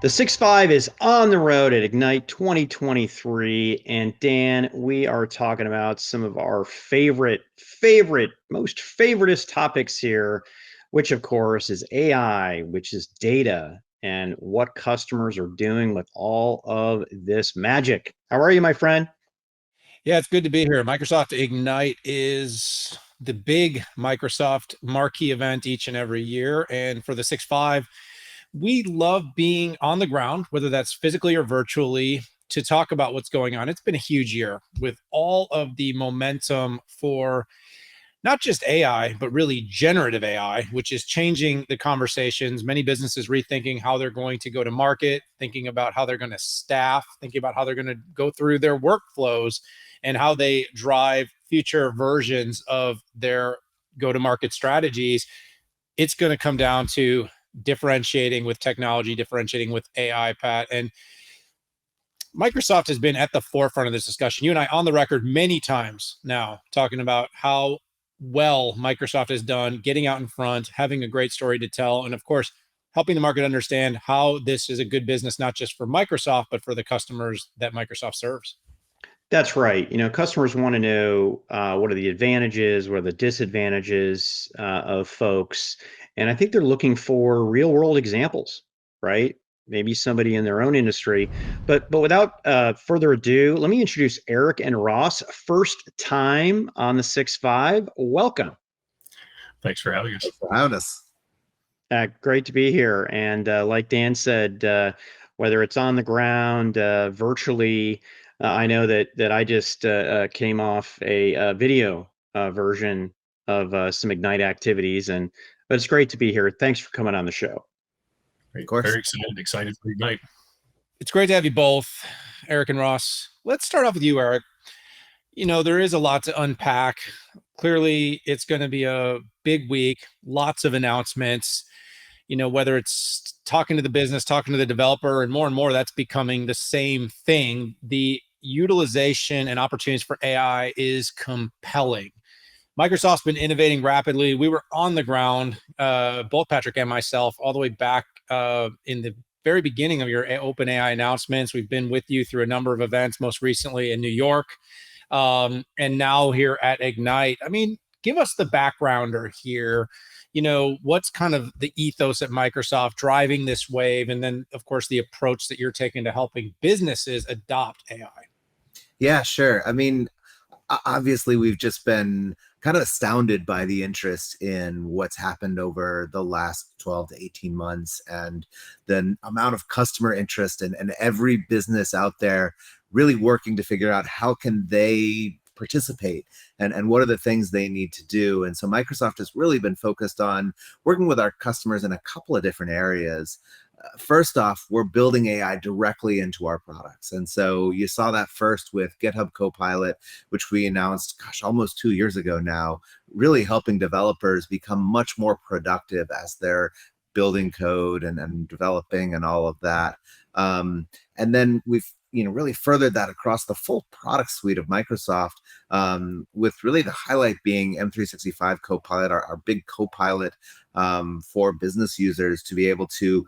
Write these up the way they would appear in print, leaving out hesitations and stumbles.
The 6.5 is on the road at Ignite 2023. And Dan, we are talking about some of our most favoritist topics here, which of course is AI, which is data, and what customers are doing with all of this magic. How are you, my friend? Yeah, it's good to be here. Microsoft Ignite is the big Microsoft marquee event each and every year. And for the 6.5, we love being on the ground, whether that's physically or virtually, to talk about what's going on. It's been a huge year with all of the momentum for not just AI, but really generative AI, which is changing the conversations. Many businesses rethinking how they're going to go to market, thinking about how they're going to staff, thinking about how they're going to go through their workflows and how they drive future versions of their go to market strategies. It's going to come down to differentiating with technology, differentiating with AI, Pat. And Microsoft has been at the forefront of this discussion. You and I on the record many times now talking about how well Microsoft has done getting out in front, having a great story to tell, and of course, helping the market understand how this is a good business, not just for Microsoft, but for the customers that Microsoft serves. That's right. Customers want to know what are the advantages, what are the disadvantages of folks. And I think they're looking for real world examples, right? Maybe somebody in their own industry. But without further ado, let me introduce Eric and Ross. First time on the 6.5. Welcome. Thanks for having us. For having us. Great to be here. And like Dan said, whether it's on the ground, virtually, I know that I just came off a video version of some Ignite activities, but it's great to be here. Thanks for coming on the show. Great. Of course. Very excited for Ignite. It's great to have you both, Eric and Ross. Let's start off with you, Eric. There is a lot to unpack. Clearly, it's going to be a big week, lots of announcements, whether it's talking to the business, talking to the developer, and more, that's becoming the same thing. The utilization and opportunities for AI is compelling. Microsoft's been innovating rapidly. We were on the ground, both Patrick and myself, all the way back in the very beginning of your OpenAI announcements. We've been with you through a number of events, most recently in New York, and now here at Ignite. I mean, give us the backgrounder here. What's kind of the ethos at Microsoft driving this wave? And then, of course, the approach that you're taking to helping businesses adopt AI. Yeah, sure. I mean, obviously, we've just been kind of astounded by the interest in what's happened over the last 12 to 18 months and the amount of customer interest and every business out there really working to figure out how can they participate and what are the things they need to do. And so Microsoft has really been focused on working with our customers in a couple of different areas. First off, we're building AI directly into our products. And so you saw that first with GitHub Copilot, which we announced, almost 2 years ago now, really helping developers become much more productive as they're building code and developing and all of that. And then we've really furthered that across the full product suite of Microsoft, with really the highlight being M365 Copilot, our big Copilot for business users to be able to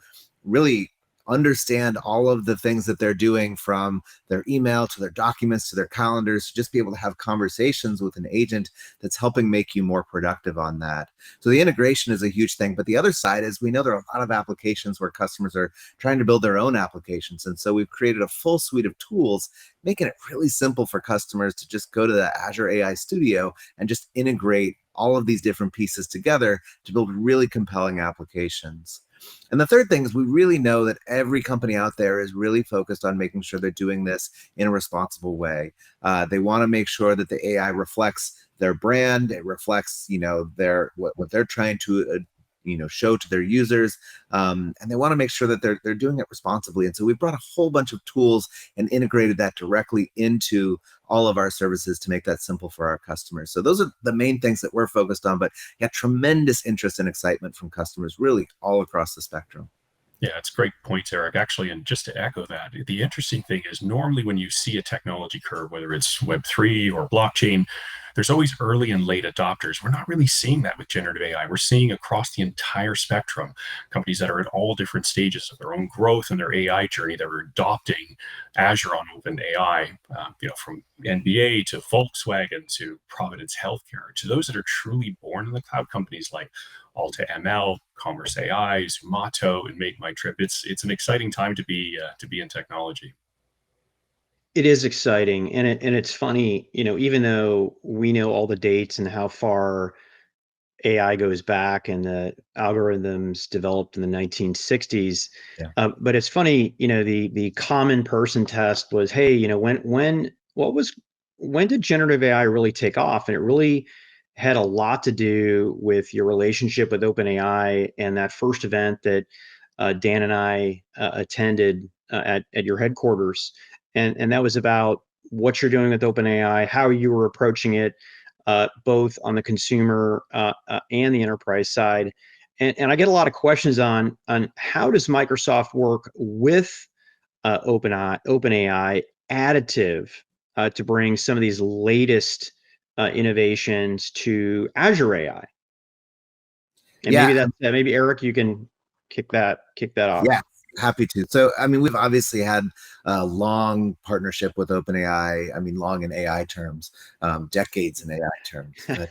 really understand all of the things that they're doing, from their email to their documents to their calendars, to just be able to have conversations with an agent that's helping make you more productive on that. So the integration is a huge thing. But the other side is we know there are a lot of applications where customers are trying to build their own applications. And so we've created a full suite of tools, making it really simple for customers to just go to the Azure AI Studio and just integrate all of these different pieces together to build really compelling applications. And the third thing is we really know that every company out there is really focused on making sure they're doing this in a responsible way. They want to make sure that the AI reflects their brand, it reflects, their what they're trying to show to their users, and they want to make sure that they're doing it responsibly. And so we've brought a whole bunch of tools and integrated that directly into all of our services to make that simple for our customers. So those are the main things that we're focused on. But yeah, tremendous interest and excitement from customers really all across the spectrum. Yeah, it's great points, Eric. Actually, and just to echo that, the interesting thing is normally when you see a technology curve, whether it's Web3 or blockchain, there's always early and late adopters. We're not really seeing that with generative AI. We're seeing across the entire spectrum companies that are at all different stages of their own growth and their AI journey that are adopting Azure on OpenAI, from NBA to Volkswagen to Providence Healthcare, to those that are truly born in the cloud, companies like Alta ML, Commerce AI, Zomato, and Make My Trip. It's an exciting time to be in technology. It is exciting, and it's funny, even though we know all the dates and how far AI goes back and the algorithms developed in the 1960s. Yeah. But it's funny, the common person test was, hey, when did generative AI really take off? And it really had a lot to do with your relationship with OpenAI and that first event that Dan and I attended at your headquarters, and that was about what you're doing with OpenAI, how you were approaching it, both on the consumer and the enterprise side. And I get a lot of questions on how does Microsoft work with OpenAI additive to bring some of these latest innovations to Azure AI. And Yeah. maybe Eric, you can kick that off. Yeah, happy to. So, I mean, we've obviously had a long partnership with OpenAI. I mean, long in AI terms, decades in AI terms, but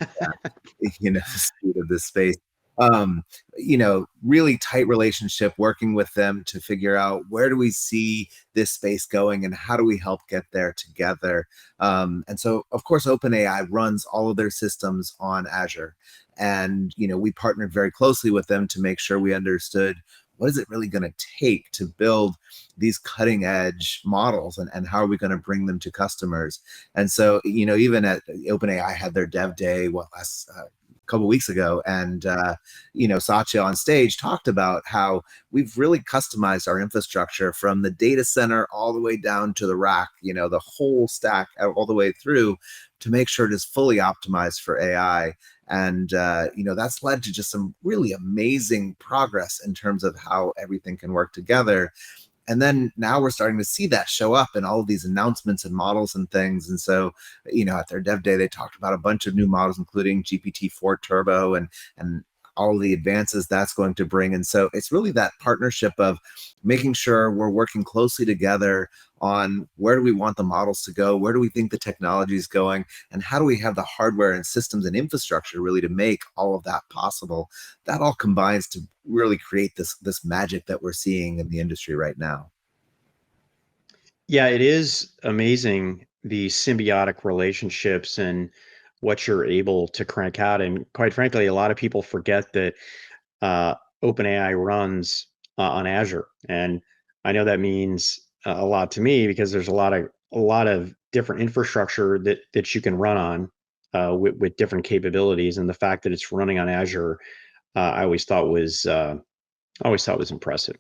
the speed of this space. Um, really tight relationship working with them to figure out where do we see this space going and how do we help get there together. And so, of course, OpenAI runs all of their systems on Azure. And, we partnered very closely with them to make sure we understood what is it really going to take to build these cutting edge models, and how are we going to bring them to customers. And so, even at OpenAI had their dev day last couple weeks ago, and Satya on stage talked about how we've really customized our infrastructure from the data center all the way down to the rack, the whole stack all the way through, to make sure it is fully optimized for AI. And that's led to just some really amazing progress in terms of how everything can work together. And then now we're starting to see that show up in all of these announcements and models and things. And so, at their dev day, they talked about a bunch of new models, including GPT-4 Turbo and all the advances that's going to bring. And so it's really that partnership of making sure we're working closely together on where do we want the models to go, where do we think the technology is going, and how do we have the hardware and systems and infrastructure really to make all of that possible. That all combines to really create this magic that we're seeing in the industry right now. Yeah, it is amazing, the symbiotic relationships and what you're able to crank out. And quite frankly, a lot of people forget that uh, OpenAI runs on Azure, and I know that means a lot to me because there's a lot of different infrastructure that you can run on with different capabilities, and the fact that it's running on Azure, I always thought was impressive.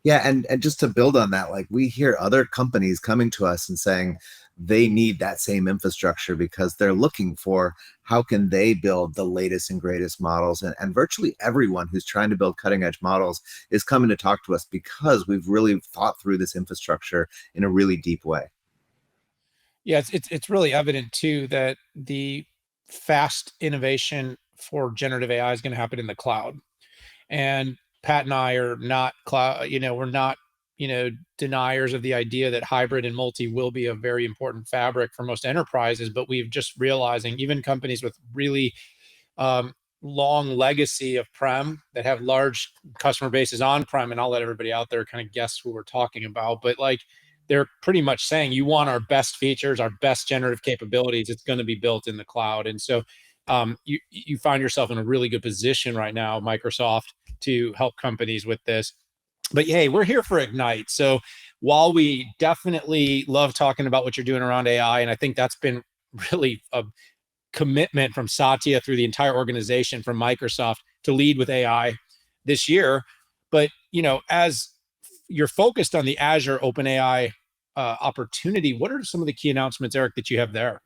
Yeah, and just to build on that, like we hear other companies coming to us and saying they need that same infrastructure because they're looking for how can they build the latest and greatest models. And virtually everyone who's trying to build cutting edge models is coming to talk to us because we've really thought through this infrastructure in a really deep way. Yeah, it's really evident too that the fast innovation for generative AI is going to happen in the cloud. And Pat and I are not cloud, we're not, deniers of the idea that hybrid and multi will be a very important fabric for most enterprises. But we've just realizing even companies with really um, long legacy of prem that have large customer bases on prem, and I'll let everybody out there kind of guess who we're talking about, but like they're pretty much saying you want our best features, our best generative capabilities, it's going to be built in the cloud. And so you find yourself in a really good position right now, Microsoft, to help companies with this. But hey, we're here for Ignite. So while we definitely love talking about what you're doing around AI, and I think that's been really a commitment from Satya through the entire organization from Microsoft to lead with AI this year. But as you're focused on the Azure OpenAI opportunity, what are some of the key announcements, Eric, that you have there?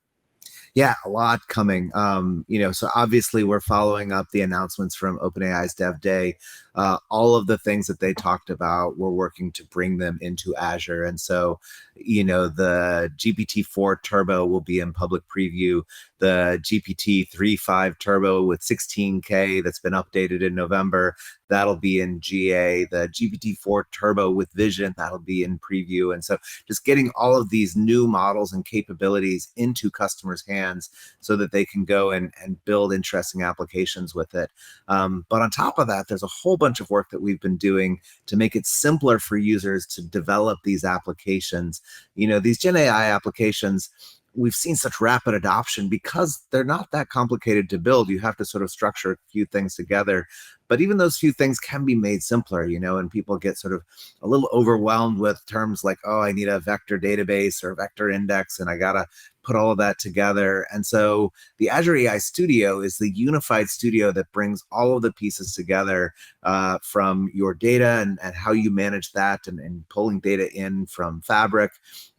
Yeah, a lot coming. So obviously we're following up the announcements from OpenAI's Dev Day. All of the things that they talked about, we're working to bring them into Azure. And so, the GPT-4 Turbo will be in public preview. The GPT-3.5 Turbo with 16K that's been updated in November, that'll be in GA. The GPT-4 Turbo with Vision, that'll be in preview. And so just getting all of these new models and capabilities into customers' hands so that they can go and build interesting applications with it. But on top of that, there's a whole bunch of work that we've been doing to make it simpler for users to develop these applications. These Gen AI applications, we've seen such rapid adoption because they're not that complicated to build. You have to sort of structure a few things together. But even those few things can be made simpler, and people get sort of a little overwhelmed with terms like, oh, I need a vector database or a vector index, and I got to put all of that together. And so the Azure AI Studio is the unified studio that brings all of the pieces together, from your data and how you manage that, and pulling data in from Fabric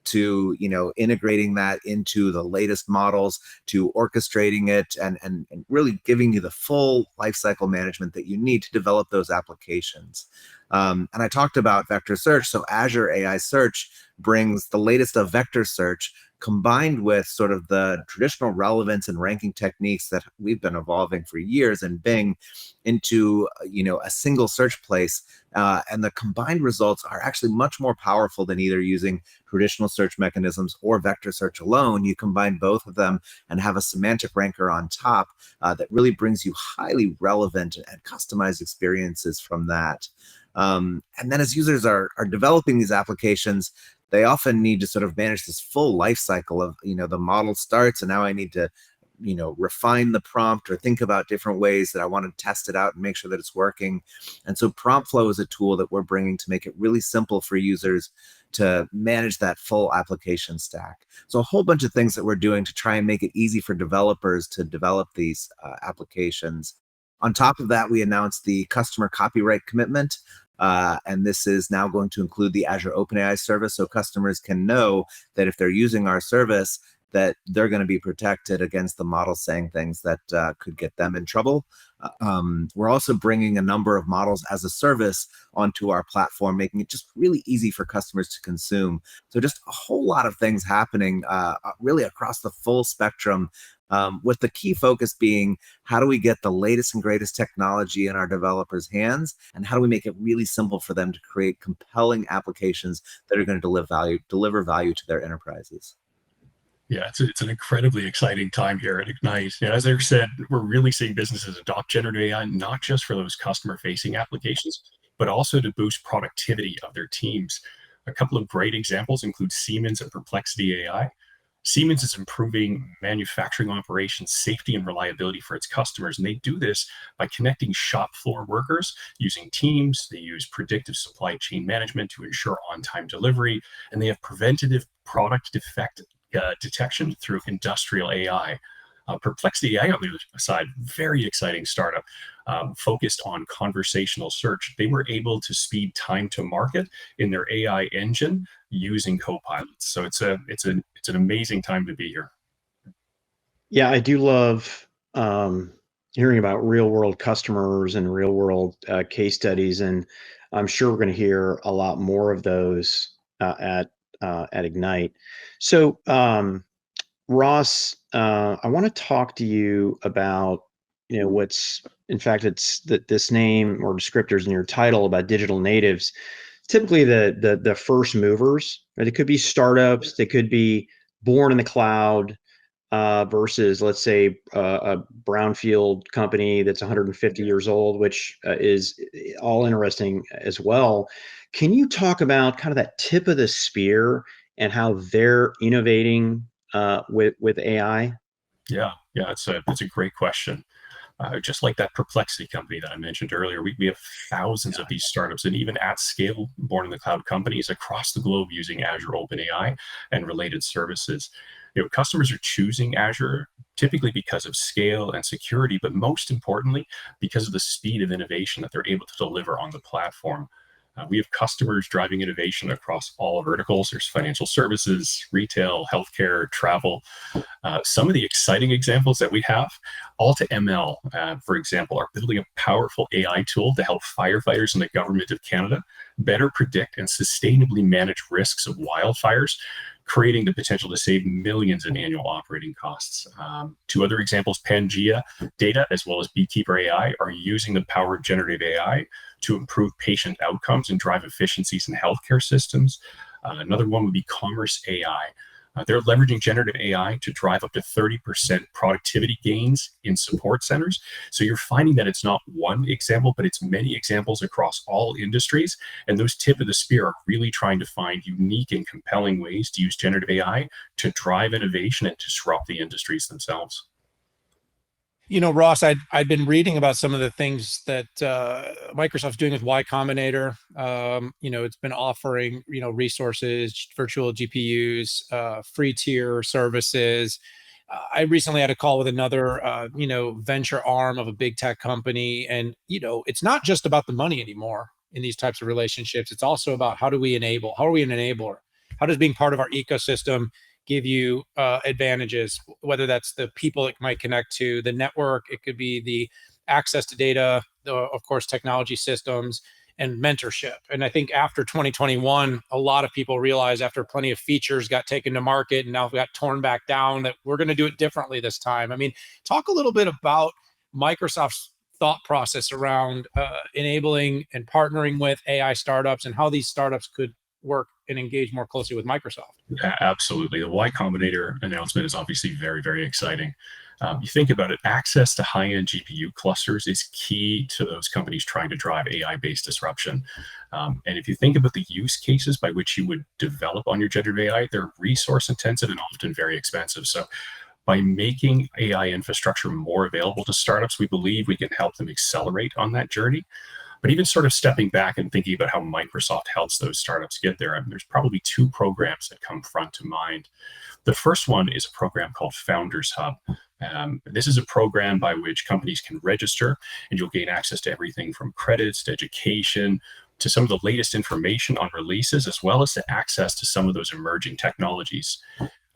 to integrating that into the latest models, to orchestrating it, and really giving you the full lifecycle management that you need to develop those applications. And I talked about vector search. So Azure AI Search brings the latest of vector search combined with sort of the traditional relevance and ranking techniques that we've been evolving for years in Bing into a single search place. And the combined results are actually much more powerful than either using traditional search mechanisms or vector search alone. You combine both of them and have a semantic ranker on top that really brings you highly relevant and customized experiences from that. And then as users are developing these applications, they often need to sort of manage this full life cycle of, the model starts and now I need to, refine the prompt or think about different ways that I want to test it out and make sure that it's working. And so Prompt Flow is a tool that we're bringing to make it really simple for users to manage that full application stack. So a whole bunch of things that we're doing to try and make it easy for developers to develop these applications. On top of that, we announced the customer copyright commitment. And this is now going to include the Azure OpenAI service, so customers can know that if they're using our service, that they're going to be protected against the model saying things that could get them in trouble. We're also bringing a number of models as a service onto our platform, making it just really easy for customers to consume. So just a whole lot of things happening really across the full spectrum, with the key focus being how do we get the latest and greatest technology in our developers' hands, and how do we make it really simple for them to create compelling applications that are going to deliver value to their enterprises. Yeah, it's an incredibly exciting time here at Ignite. And as Eric said, we're really seeing businesses adopt generative AI, not just for those customer-facing applications, but also to boost productivity of their teams. A couple of great examples include Siemens and Perplexity AI. Siemens is improving manufacturing operations safety and reliability for its customers, and they do this by connecting shop floor workers using teams. They use predictive supply chain management to ensure on-time delivery, and they have preventative product defect detection through industrial AI. Perplexity AI, on the other side, very exciting startup focused on conversational search. They were able to speed time to market in their AI engine using copilots. So it's an amazing time to be here. Yeah, I do love hearing about real world customers and real world case studies, and I'm sure we're going to hear a lot more of those at Ignite. So, Ross, I want to talk to you about what's in fact it's that this name or descriptors in your title about digital natives. Typically, the first movers, right? It could be startups, they could be born in the cloud versus, let's say, a brownfield company that's 150 years old, which is all interesting as well. Can you talk about kind of that tip of the spear and how they're innovating with AI? Yeah, it's a great question. Just like that Perplexity company that I mentioned earlier, we have thousands of these startups and even at scale born in the cloud companies across the globe using Azure OpenAI and related services. Customers are choosing Azure typically because of scale and security, but most importantly, because of the speed of innovation that they're able to deliver on the platform. We have customers driving innovation across all verticals. There's financial services, retail, healthcare, travel. Some of the exciting examples that we have, Alta ML, for example, are building a powerful AI tool to help firefighters in the government of Canada better predict and sustainably manage risks of wildfires, creating the potential to save millions in annual operating costs. Two other examples, Pangea Data as well as Beekeeper AI, are using the power of generative AI to improve patient outcomes and drive efficiencies in healthcare systems. Another one would be Commerce AI. They're leveraging generative AI to drive up to 30% productivity gains in support centers. So you're finding that it's not one example, but it's many examples across all industries. And those tip of the spear are really trying to find unique and compelling ways to use generative AI to drive innovation and disrupt the industries themselves. Ross, I'd been reading about some of the things that Microsoft's doing with Y Combinator. It's been offering, resources, virtual GPUs, free tier services. I recently had a call with another, venture arm of a big tech company. And, it's not just about the money anymore in these types of relationships. It's also about how are we an enabler? How does being part of our ecosystem give you advantages, whether that's the people it might connect to, the network, it could be the access to data, of course, technology systems, and mentorship. And I think after 2021, a lot of people realized after plenty of features got taken to market and now got torn back down that we're going to do it differently this time. I mean, talk a little bit about Microsoft's thought process around enabling and partnering with AI startups and how these startups could work and engage more closely with Microsoft. Absolutely. The Y Combinator announcement is obviously very, very exciting. You think about it, access to high-end GPU clusters is key to those companies trying to drive AI-based disruption. And if you think about the use cases by which you would develop on your generative AI, they're resource intensive and often very expensive. So by making AI infrastructure more available to startups, we believe we can help them accelerate on that journey. But even sort of stepping back and thinking about how Microsoft helps those startups get there, I mean, there's probably two programs that come front to mind. The first one is a program called Founders Hub. This is a program by which companies can register, and you'll gain access to everything from credits to education to some of the latest information on releases, as well as to access to some of those emerging technologies.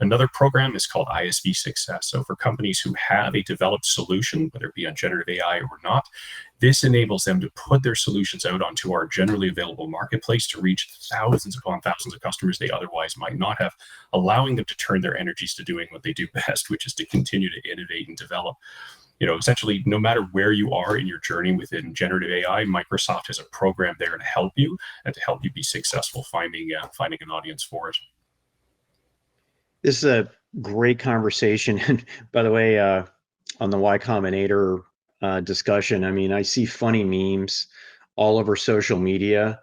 Another program is called ISV Success. So for companies who have a developed solution, whether it be on generative AI or not, this enables them to put their solutions out onto our generally available marketplace to reach thousands upon thousands of customers they otherwise might not have, allowing them to turn their energies to doing what they do best, which is to continue to innovate and develop. Essentially, no matter where you are in your journey within generative AI, Microsoft has a program there to help you and to help you be successful finding an audience for it. This is a great conversation. And by the way, on the Y Combinator discussion, I mean, I see funny memes all over social media.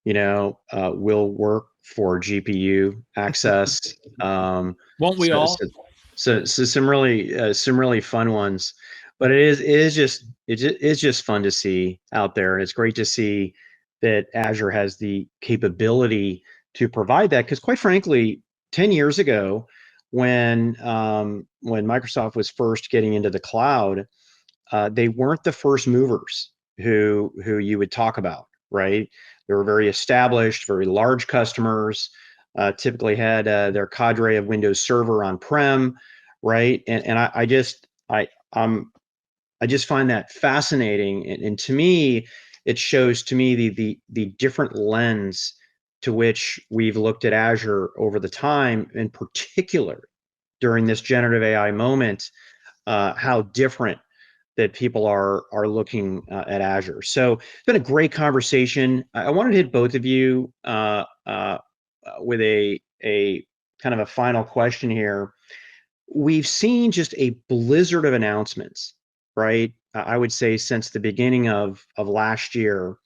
Will work for GPU access. Won't we all? So some really fun ones. But it is just fun to see out there, and it's great to see that Azure has the capability to provide that. Because quite frankly, 10 years ago, when Microsoft was first getting into the cloud, they weren't the first movers who you would talk about, right? They were very established, very large customers, typically had their cadre of Windows Server on-prem, right? And I just find that fascinating, and to me, it shows to me the different lens to which we've looked at Azure over the time, in particular during this generative AI moment, how different that people are looking at Azure. So it's been a great conversation. I wanted to hit both of you with a kind of a final question here. We've seen just a blizzard of announcements, right? I would say since the beginning of last year.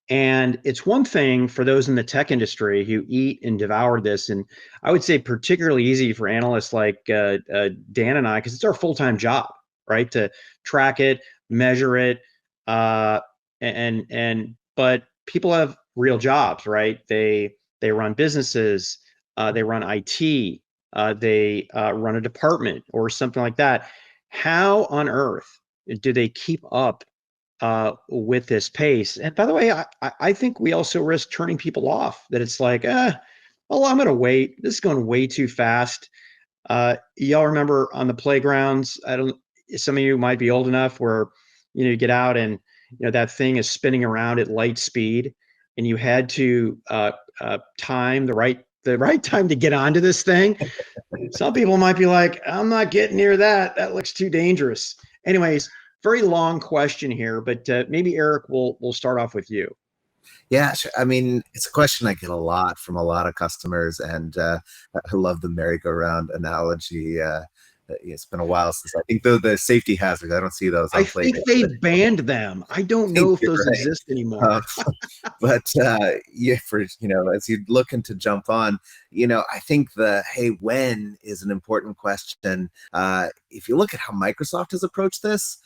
And it's one thing for those in the tech industry who eat and devour this, and I would say particularly easy for analysts like Dan and I, because it's our full-time job, right? To track it, measure it, but people have real jobs, right? They run businesses, they run IT, they run a department or something like that. How on earth do they keep up with this pace. And by the way, I think we also risk turning people off. That it's like, well, I'm going to wait. This is going way too fast. Y'all remember on the playgrounds? I don't. Some of you might be old enough where you get out and that thing is spinning around at light speed, and you had to time the right time to get onto this thing. Some people might be like, I'm not getting near that. That looks too dangerous. Anyways, very long question here, but maybe Eric, we'll start off with you. Yeah, sure. I mean, it's a question I get a lot from a lot of customers, and I love the merry-go-round analogy. It's been a while since I think the safety hazards. I don't see those I on think playgrounds. they banned them. I don't know if You're those right. exist anymore. But yeah, for as you're looking to jump on, I think the hey when is an important question. If you look at how Microsoft has approached this,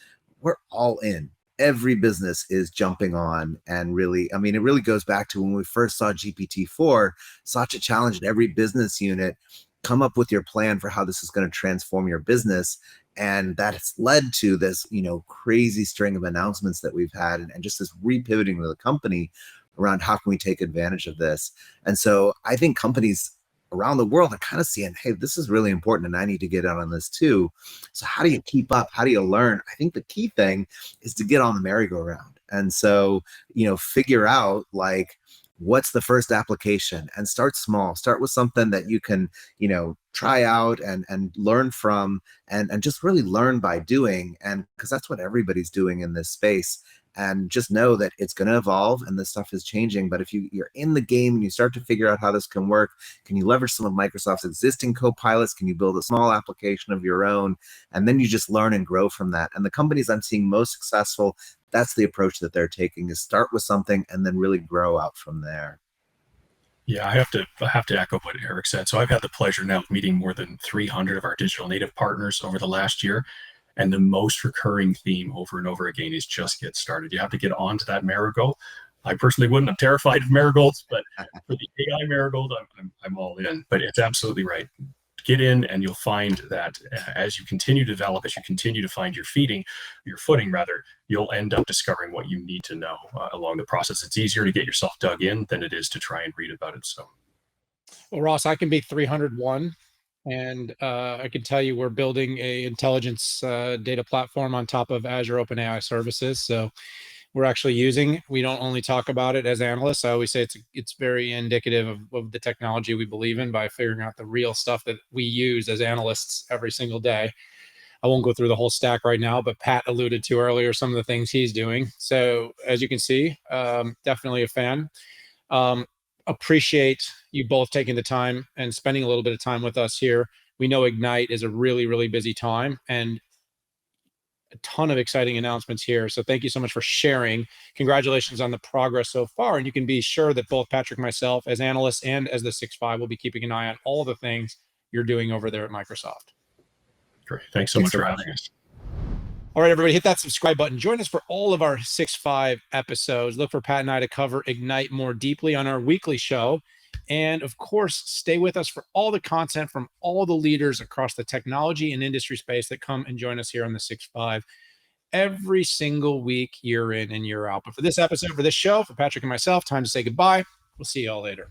we're all in. Every business is jumping on, and really, I mean, it really goes back to when we first saw GPT-4, such a challenge in every business unit. Come up with your plan for how this is going to transform your business, and that's led to this crazy string of announcements that we've had, and just this repivoting of the company around how can we take advantage of this. And so I think companies around the world are kind of seeing, hey, this is really important and I need to get out on this too. So how do you keep up? How do you learn? I think the key thing is to get on the merry-go-round. And so figure out like what's the first application, and start small. Start with something that you can try out and learn from, and just really learn by doing, and because that's what everybody's doing in this space. And just know that it's going to evolve and this stuff is changing. But if you're in the game and you start to figure out how this can work, can you leverage some of Microsoft's existing co-pilots? Can you build a small application of your own? And then you just learn and grow from that. And the companies I'm seeing most successful, that's the approach that they're taking, is start with something and then really grow out from there. Yeah, I have to echo what Eric said. So I've had the pleasure now of meeting more than 300 of our digital native partners over the last year. And the most recurring theme over and over again is just get started. You have to get onto that marigold. I personally wouldn't. I'm terrified of marigolds, but for the AI marigold, I'm all in. But it's absolutely right. Get in, and you'll find that as you continue to develop, as you continue to find your footing rather, you'll end up discovering what you need to know along the process. It's easier to get yourself dug in than it is to try and read about it. So, Well, Ross, I can be 301, and I can tell you we're building a intelligence data platform on top of Azure Open AI services. So we're actually using. We don't only talk about it as analysts. I always say it's very indicative of the technology we believe in by figuring out the real stuff that we use as analysts every single day. I won't go through the whole stack right now, but Pat alluded to earlier some of the things he's doing. So as you can see, definitely a fan. Um, Appreciate you both taking the time and spending a little bit of time with us here. We know Ignite is a really, really busy time, and a ton of exciting announcements here. So thank you so much for sharing. Congratulations on the progress so far. And you can be sure that both Patrick and myself, as analysts and as the 6.5, will be keeping an eye on all the things you're doing over there at Microsoft. great. Thanks so Thanks much so for much. having us. All right, everybody, hit that subscribe button. Join us for all of our 6.5 episodes. Look for Pat and I to cover Ignite more deeply on our weekly show. And of course, stay with us for all the content from all the leaders across the technology and industry space that come and join us here on the 6.5 every single week, year in and year out. But for this episode, for this show, for Patrick and myself, time to say goodbye. We'll see you all later.